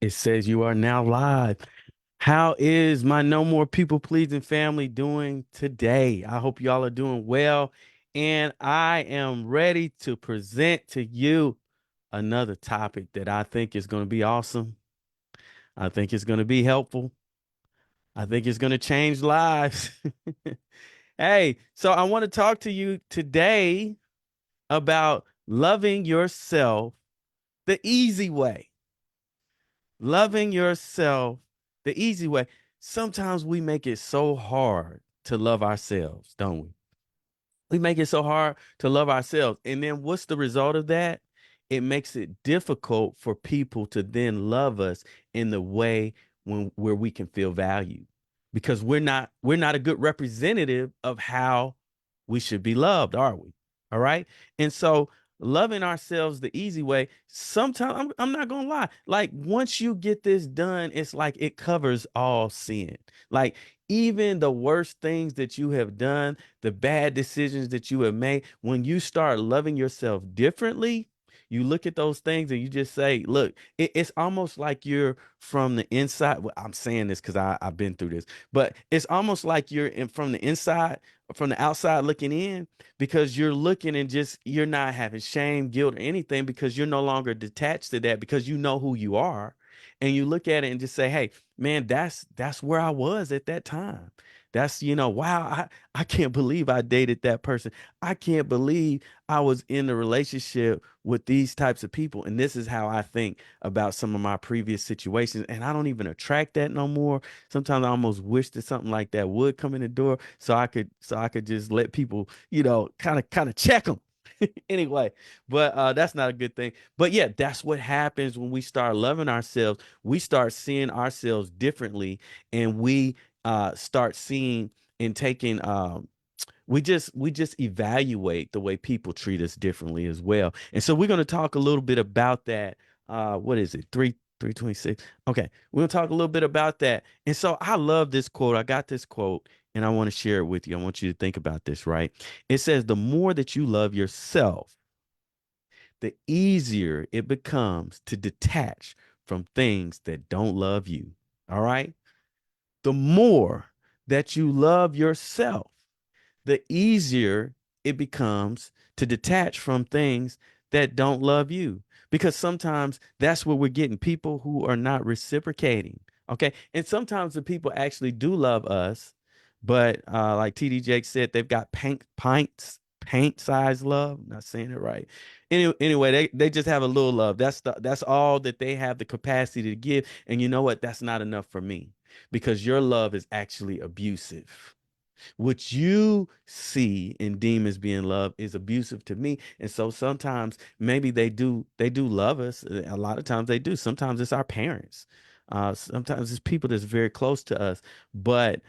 It says you are now live. How is my no more people pleasing family doing today? I hope y'all are doing well. And I am ready to present to you another topic that I think is going to be awesome. I think it's going to be helpful. I think it's going to change lives. Hey, so I want to talk to you today about loving yourself the easy way. Loving yourself the easy way. Sometimes we make it so hard to love ourselves, don't we? We make it so hard to love ourselves. And then what's the result of that? It makes it difficult for people to then love us in the way where we can feel valued because we're not a good representative of how we should be loved, are we? All right. And so loving ourselves the easy way, sometimes I'm not gonna lie, like once you get this done, it's like it covers all sin. Like even the worst things that you have done, the bad decisions that you have made, when you start loving yourself differently, you look at those things and you just say, look, it's almost like you're from the inside. Well, I'm saying this because I've been through this, but it's almost like from the inside, from the outside looking in, because you're looking and just you're not having shame, guilt, or anything because you're no longer detached to that because you know who you are. And you look at it and just say, hey, man, that's where I was at that time. That's, wow, I can't believe I dated that person. I can't believe I was in a relationship with these types of people. And this is how I think about some of my previous situations. And I don't even attract that no more. Sometimes I almost wish that something like that would come in the door so I could just let people, kind of check them. Anyway, but that's not a good thing. But yeah, that's what happens when we start loving ourselves. We start seeing ourselves differently, and we start seeing and taking we just evaluate the way people treat us differently as well. And so we're going to talk a little bit about that. What is it? 326. Okay. We're going to talk a little bit about that. And so I love this quote. I got this quote and I want to share it with you. I want you to think about this, right? It says, the more that you love yourself, the easier it becomes to detach from things that don't love you. All right. The more that you love yourself, the easier it becomes to detach from things that don't love you. Because sometimes that's what we're getting, people who are not reciprocating. Okay. And sometimes the people actually do love us, but like TD Jake said, they've got paint size love. I'm not saying it right. Anyway, they just have a little love. That's all that they have the capacity to give. And you know what? That's not enough for me because your love is actually abusive. What you see and deem as being love is abusive to me. And so sometimes maybe they do love us. A lot of times they do. Sometimes it's our parents. Sometimes it's people that's very close to us. But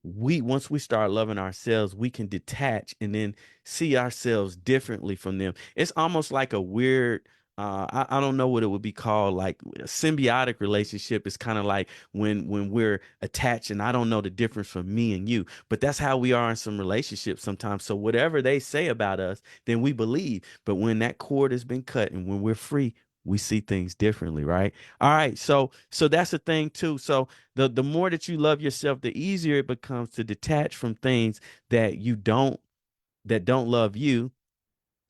we once we start loving ourselves, we can detach and then see ourselves differently from them. It's almost like a weird I don't know what it would be called, like a symbiotic relationship is kind of like when we're attached, and I don't know the difference from me and you, but that's how we are in some relationships sometimes. So whatever they say about us, then we believe. But when that cord has been cut and when we're free, we see things differently, right? All right. So that's the thing too. So the more that you love yourself, the easier it becomes to detach from things that don't love you.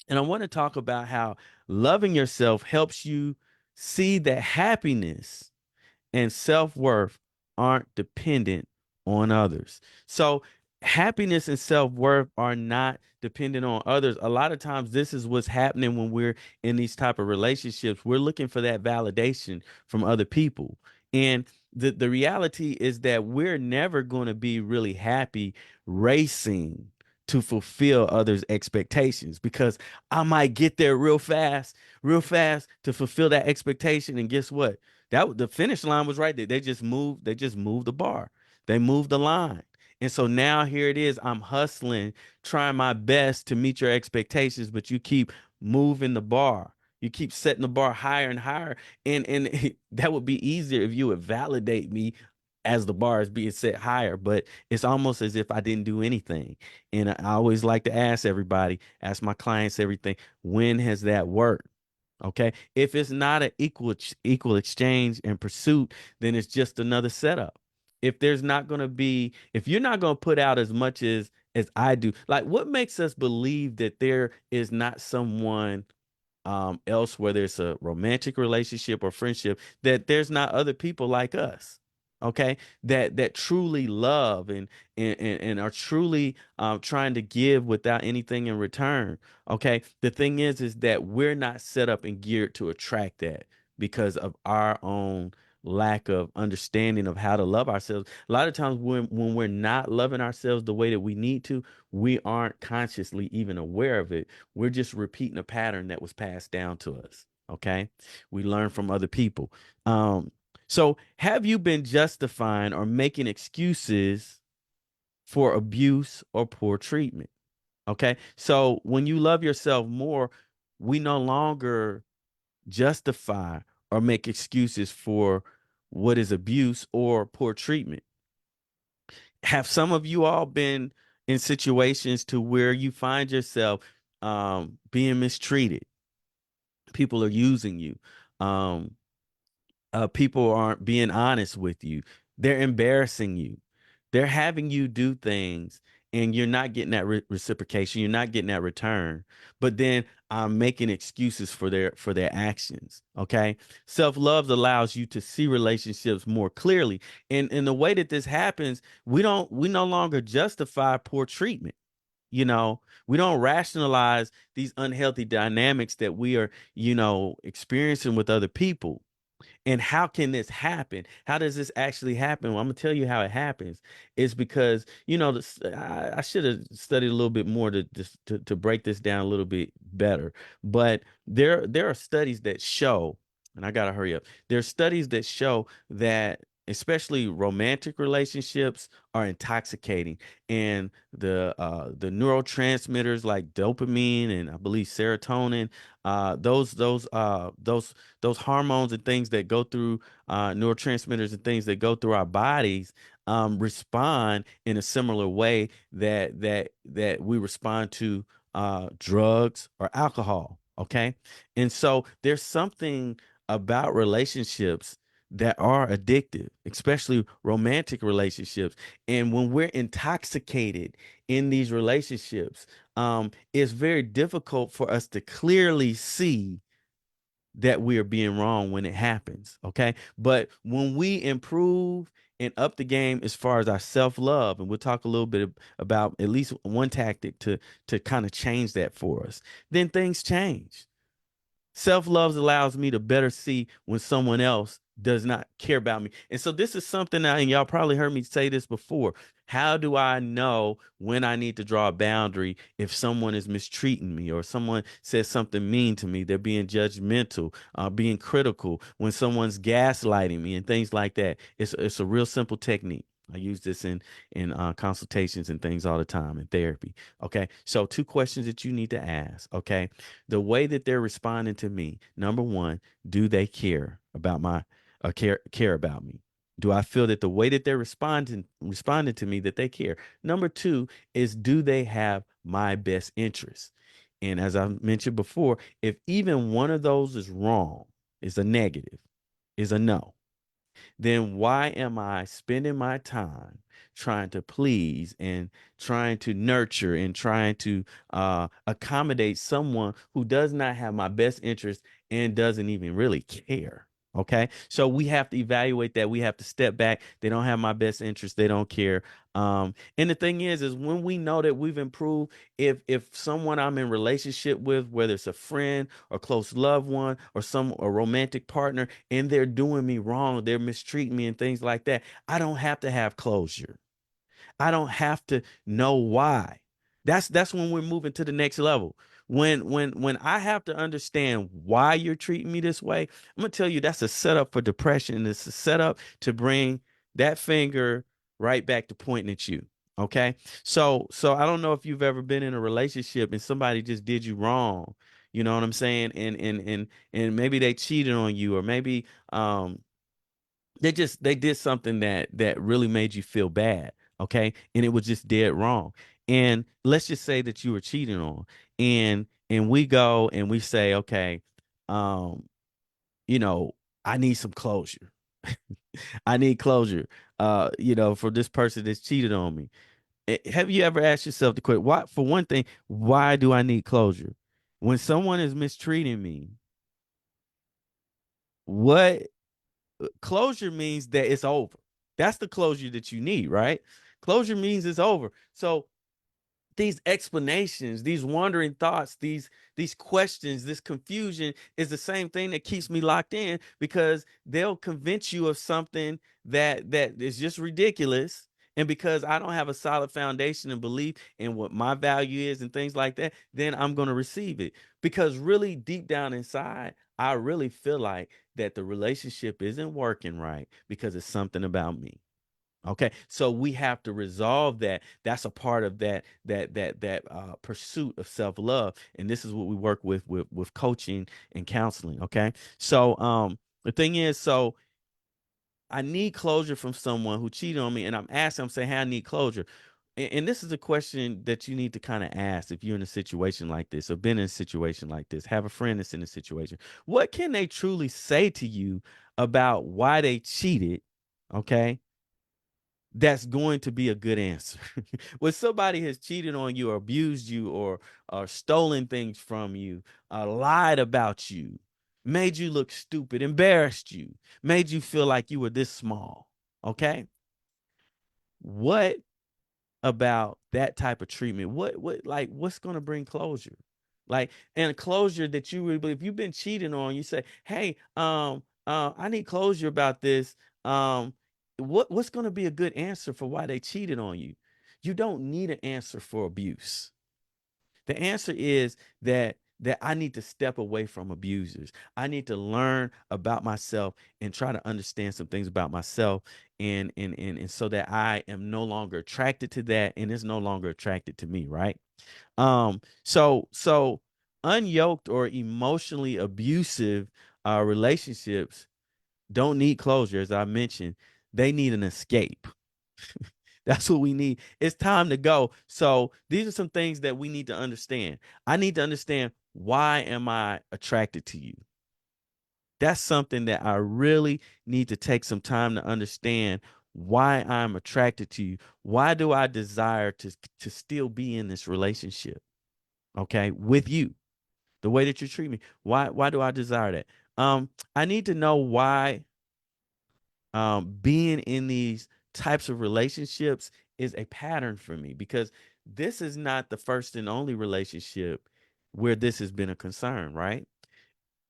And I want to talk about how loving yourself helps you see that happiness and self-worth aren't dependent on others. So happiness and self-worth are not dependent on others. A lot of times this is what's happening when we're in these type of relationships. We're looking for that validation from other people. And the reality is that we're never going to be really happy racing to fulfill others' expectations because I might get there real fast to fulfill that expectation. And guess what? The finish line was right there. They just moved the bar. They moved the line. And so now here it is. I'm hustling, trying my best to meet your expectations, but you keep moving the bar. You keep setting the bar higher and higher. And that would be easier if you would validate me as the bar is being set higher, but it's almost as if I didn't do anything. And I always like to ask everybody, ask my clients everything, when has that worked? Okay. If it's not an equal exchange and pursuit, then it's just another setup. If there's not going to be, if you're not going to put out as much as I do, like what makes us believe that there is not someone else, whether it's a romantic relationship or friendship, that there's not other people like us, okay, that truly love and are truly trying to give without anything in return. Okay, the thing is that we're not set up and geared to attract that because of our own lack of understanding of how to love ourselves. A lot of times when we're not loving ourselves the way that we need to, we aren't consciously even aware of it. We're just repeating a pattern that was passed down to us. Okay. We learn from other people. Um, so have you been justifying or making excuses for abuse or poor treatment? Okay. So when you love yourself more, we no longer justify or make excuses for what is abuse or poor treatment. Have some of you all been in situations to where you find yourself being mistreated? People are using you. Um, People aren't being honest with you. They're embarrassing you. They're having you do things and you're not getting that reciprocation. You're not getting that return. But then I'm making excuses for their actions. Okay. Self-love allows you to see relationships more clearly. And in the way that this happens, we no longer justify poor treatment. We don't rationalize these unhealthy dynamics that we are, experiencing with other people. And how can this happen? How does this actually happen? Well, I'm gonna tell you how it happens. It's because I should have studied a little bit more to break this down a little bit better. But there are studies that show, and I gotta hurry up. There are studies that show that especially romantic relationships are intoxicating, and the neurotransmitters like dopamine and I believe serotonin, those hormones and things that go through neurotransmitters and things that go through our bodies respond in a similar way that we respond to drugs or alcohol. Okay, and so there's something about relationships that are addictive, especially romantic relationships. And when we're intoxicated in these relationships, it's very difficult for us to clearly see that we are being wrong when it happens. Okay. But when we improve and up the game as far as our self-love, and we'll talk a little bit about at least one tactic to kind of change that for us, then things change. Self-love allows me to better see when someone else does not care about me. And so this is something that, and y'all probably heard me say this before. How do I know when I need to draw a boundary if someone is mistreating me or someone says something mean to me? They're being judgmental, being critical, when someone's gaslighting me and things like that. It's a real simple technique. I use this in consultations and things all the time in therapy. Okay, so two questions that you need to ask. Okay, the way that they're responding to me. Number one, do they care about my care about me? Do I feel that the way that they're responding to me that they care? Number two is, do they have my best interest? And as I mentioned before, if even one of those is wrong, is a negative, is a no, then why am I spending my time trying to please and trying to nurture and trying to accommodate someone who does not have my best interest and doesn't even really care? Okay. So we have to evaluate that. We have to step back. They don't have my best interest. They don't care. And the thing is when we know that we've improved, if someone I'm in relationship with, whether it's a friend or close loved one or a romantic partner, and they're doing me wrong, they're mistreating me and things like that, I don't have to have closure. I don't have to know why. That's when we're moving to the next level. When I have to understand why you're treating me this way, I'm gonna tell you that's a setup for depression. It's a setup to bring that finger right back to pointing at you. Okay. So I don't know if you've ever been in a relationship and somebody just did you wrong. You know what I'm saying? And maybe they cheated on you, or maybe they did something that really made you feel bad. Okay, and it was just dead wrong. And let's just say that you were cheating on, and we go and we say, okay, um, you know, I need some closure. I need closure. For this person that's cheated on me. Have you ever asked yourself the question, why, for one thing, why do I need closure? When someone is mistreating me, what closure means that it's over. That's the closure that you need, right? Closure means it's over. So these explanations, these wandering thoughts, these questions, this confusion is the same thing that keeps me locked in, because they'll convince you of something that is just ridiculous. And because I don't have a solid foundation and belief in what my value is and things like that, then I'm going to receive it. Because really deep down inside, I really feel like that the relationship isn't working right because it's something about me. Okay, so we have to resolve that. That's a part of that pursuit of self love, and this is what we work with coaching and counseling. Okay, so the thing is, so I need closure from someone who cheated on me, and I'm asking, I'm saying, hey, I need closure. And this is a question that you need to kind of ask if you're in a situation like this or been in a situation like this, have a friend that's in a situation. What can they truly say to you about why they cheated? Okay, that's going to be a good answer. When somebody has cheated on you or abused you or stolen things from you, lied about you, made you look stupid, embarrassed you, made you feel like you were this small. Okay. What about that type of treatment? What's going to bring closure? Like, and a closure that you really believe. If you've been cheating on, you say, hey, I need closure about this. Um, what's going to be a good answer for why they cheated on you? You don't need an answer for abuse. The answer is that I need to step away from abusers. I need to learn about myself and try to understand some things about myself, and so that I am no longer attracted to that and it's no longer attracted to me, right? So unyoked or emotionally abusive relationships don't need closure, as I mentioned. They need an escape. That's what we need. It's time to go. So these are some things that we need to understand. I need to understand, why am I attracted to you? That's something that I really need to take some time to understand, why I'm attracted to you. Why do I desire to still be in this relationship? Okay, with you, the way that you treat me. Why do I desire that? I need to know why being in these types of relationships is a pattern for me, because this is not the first and only relationship where this has been a concern, right?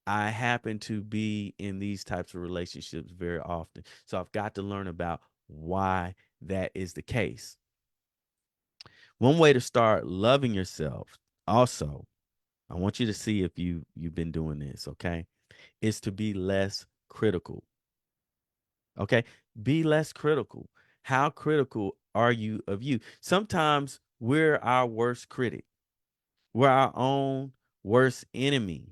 I happen to be in these types of relationships very often. So I've got to learn about why that is the case. One way to start loving yourself, also, I want you to see if you've been doing this, okay? Is to be less critical. Okay. Be less critical. How critical are you of you? Sometimes we're our worst critic, we're our own worst enemy.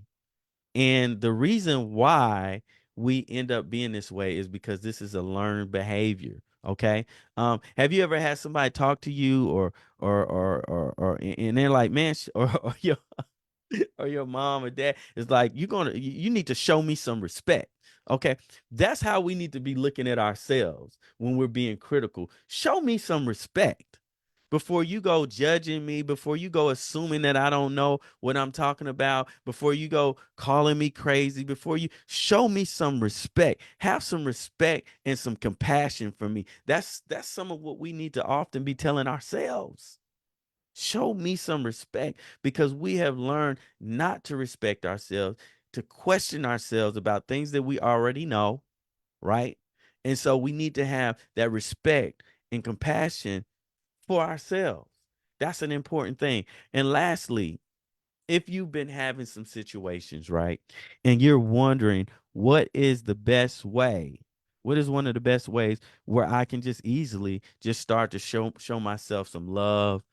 And the reason why we end up being this way is because this is a learned behavior. Okay. Have you ever had somebody talk to you or and they're like, man, or or your mom or dad is like, you need to show me some respect. Okay, that's how we need to be looking at ourselves when we're being critical. Show me some respect before you go judging me, before you go assuming that I don't know what I'm talking about, before you go calling me crazy, before you show me some respect. Have some respect and some compassion for me. That's some of what we need to often be telling ourselves. Show me some respect, because we have learned not to respect ourselves, to question ourselves about things that we already know, right? And so we need to have that respect and compassion for ourselves. That's an important thing. And lastly, if you've been having some situations, right, and you're wondering what is the best way, what is one of the best ways where I can just easily just start to show myself some love,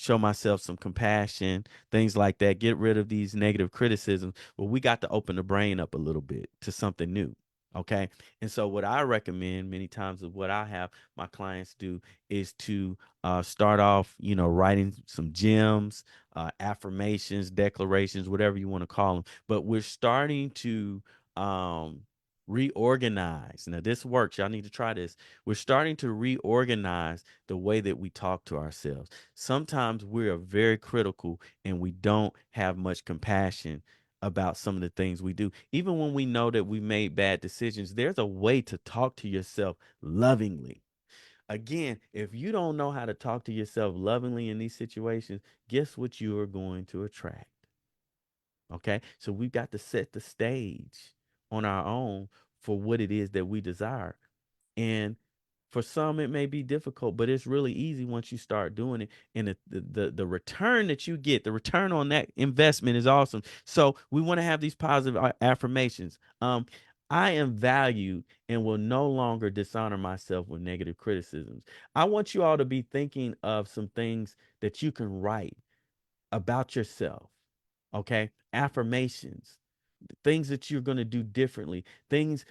show myself some compassion, things like that, get rid of these negative criticisms. Well, we got to open the brain up a little bit to something new. Okay. And so what I recommend many times of what I have my clients do is to start off, writing some gems, affirmations, declarations, whatever you want to call them. But we're starting to um, reorganize. Now, this works. Y'all need to try this. We're starting to reorganize the way that we talk to ourselves. Sometimes we are very critical and we don't have much compassion about some of the things we do. Even when we know that we made bad decisions, there's a way to talk to yourself lovingly. Again, if you don't know how to talk to yourself lovingly in these situations, guess what you are going to attract? Okay. So we've got to set the stage on our own for what it is that we desire. And for some, it may be difficult, but it's really easy once you start doing it. And the return that you get, the return on that investment is awesome. So we want to have these positive affirmations. I am valued and will no longer dishonor myself with negative criticisms. I want you all to be thinking of some things that you can write about yourself. Okay. Affirmations, things that you're going to do differently, things,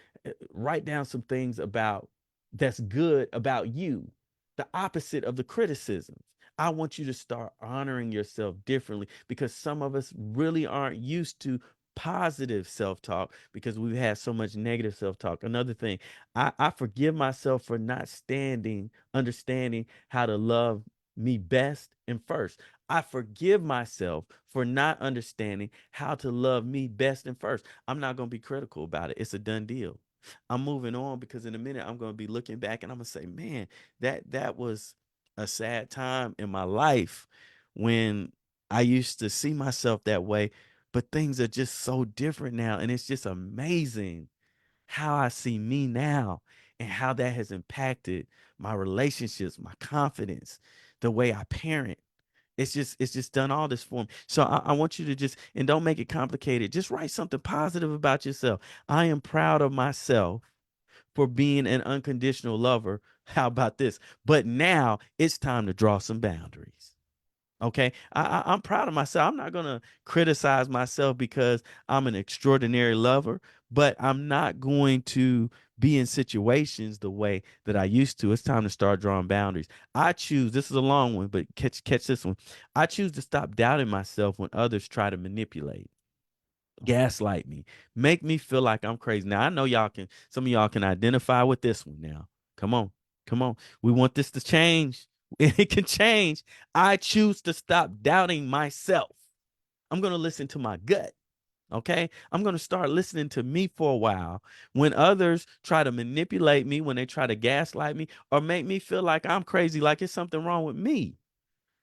write down some things about that's good about you, the opposite of the criticisms. I want you to start honoring yourself differently because some of us really aren't used to positive self-talk because we've had so much negative self-talk. Another thing, I forgive myself for not understanding how to love me best and first. I forgive myself for not understanding how to love me best and first. I'm not going to be critical about it. It's a done deal. I'm moving on because in a minute I'm going to be looking back and I'm going to say, man, that was a sad time in my life when I used to see myself that way, but things are just so different now and it's just amazing how I see me now and how that has impacted my relationships, my confidence, the way I parent. It's just done all this for me. So I want you to just, and don't make it complicated. Just write something positive about yourself. I am proud of myself for being an unconditional lover. How about this? But now it's time to draw some boundaries. Okay. I'm proud of myself. I'm not going to criticize myself because I'm an extraordinary lover, but I'm not going to be in situations the way that I used to. It's time to start drawing boundaries. I choose, this is a long one, but catch this one. I choose to stop doubting myself when others try to manipulate, gaslight me, make me feel like I'm crazy. Now I know some of y'all can identify with this one now. Come on. Come on. We want this to change. It can change. I choose to stop doubting myself. I'm going to listen to my gut. Okay. I'm going to start listening to me for a while. When others try to manipulate me, when they try to gaslight me or make me feel like I'm crazy, like it's something wrong with me,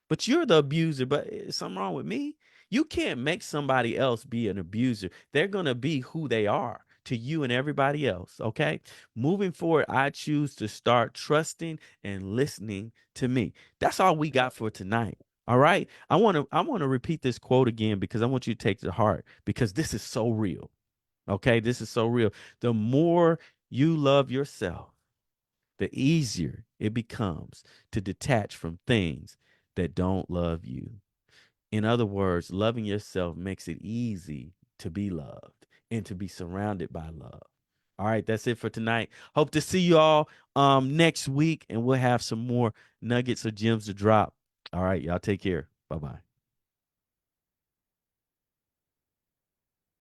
but you're the abuser, but is something wrong with me? You can't make somebody else be an abuser. They're going to be who they are to you and everybody else. Okay. Moving forward, I choose to start trusting and listening to me. That's all we got for tonight. All right. I want to repeat this quote again because I want you to take it to heart because this is so real. Okay. This is so real. The more you love yourself, the easier it becomes to detach from things that don't love you. In other words, loving yourself makes it easy to be loved and to be surrounded by love. All right, that's it for tonight. Hope to see you all next week and we'll have some more nuggets or gems to drop. All right, y'all take care. Bye-bye.